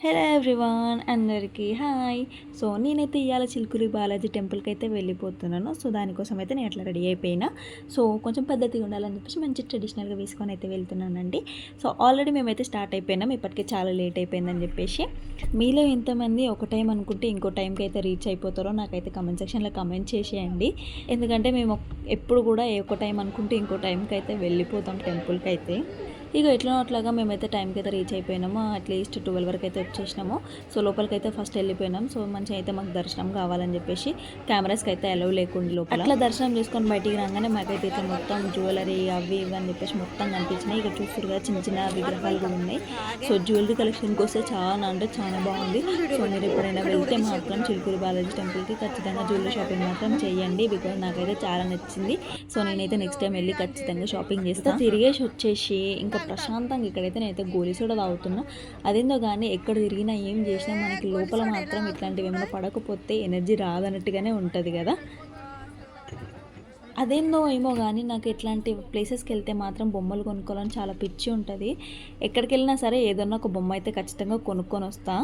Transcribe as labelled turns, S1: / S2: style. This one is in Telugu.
S1: హలో ఎవ్రీవన్, అందరికీ హాయ్. సో నేనైతే ఇవాళ చిలుకూరి బాలాజీ టెంపుల్కి అయితే వెళ్ళిపోతున్నాను. సో దానికోసం అయితే నేను అట్లా రెడీ అయిపోయినా. సో కొంచెం పద్ధతిగా ఉండాలని చెప్పేసి మంచి ట్రెడిషనల్గా వేసుకొని అయితే వెళ్తున్నానండి. సో ఆల్రెడీ మేమైతే స్టార్ట్ అయిపోయినాం, ఇప్పటికే చాలా లేట్ అయిపోయిందని చెప్పేసి. మీలో ఎంతమంది ఒక టైం అనుకుంటే ఇంకో టైంకి అయితే రీచ్ అయిపోతారో నాకైతే కమెంట్ సెక్షన్లో కమెంట్ చేసేయండి. ఎందుకంటే మేము ఎప్పుడు కూడా ఏ ఒక టైం అనుకుంటే ఇంకో టైంకి అయితే వెళ్ళిపోతాం టెంపుల్కి అయితే. ఇక ఎట్లనో అట్లాగా మేమైతే టైంకి అయితే రీచ్ అయిపోయినాము. అట్లీస్ట్ 12 వరకు అయితే వచ్చేసినాము. సో లోపలికైతే ఫస్ట్ వెళ్ళిపోయినాం. సో మంచిగా అయితే మాకు దర్శనం కావాలని చెప్పేసి కెమెరాస్కి అయితే అలౌ లేకుండా లోపల అట్లా దర్శనం చేసుకొని బయటికి రాగానే మాకైతే అయితే మొత్తం జ్యువెలరీ అవి ఇవి అని చెప్పేసి మొత్తం కనిపించినాయి. ఇక చూస్తారు కదా, చిన్న చిన్న విగ్రహాలు కూడా ఉన్నాయి. సో జ్యువెలరీ కలెక్షన్కి వస్తే చాలా అంటే చాలా బాగుంది. సో మీరు ఎప్పుడైనా వెళ్తే మాత్రం చిలుకూరి బాలాజీ టెంపుల్కి ఖచ్చితంగా జ్యువెలరీ షాపింగ్ మాత్రం చేయండి. బికాజ్ నాకైతే చాలా నచ్చింది. సో నేనైతే నెక్స్ట్ టైం వెళ్ళి ఖచ్చితంగా షాపింగ్ చేస్తాను. తిరిగేసి వచ్చేసి ఇంకా ప్రశాంతంగా ఇక్కడైతే నేనైతే గోలీ సోడా తాగుతున్నా. అదేందో కానీ ఎక్కడ తిరిగినా ఏం చేసినా మనకి లోపల మాత్రం ఇట్లాంటివి ఏమైనా పడకపోతే ఎనర్జీ రాదన్నట్టుగానే ఉంటుంది కదా. అదేందో ఏమో కానీ నాకు ఇట్లాంటి ప్లేసెస్కి వెళ్తే మాత్రం బొమ్మలు కొనుక్కోవాలని చాలా పిచ్చి ఉంటుంది. ఎక్కడికి వెళ్ళినా సరే ఏదన్నా ఒక బొమ్మ అయితే ఖచ్చితంగా కొనుక్కొని వస్తా.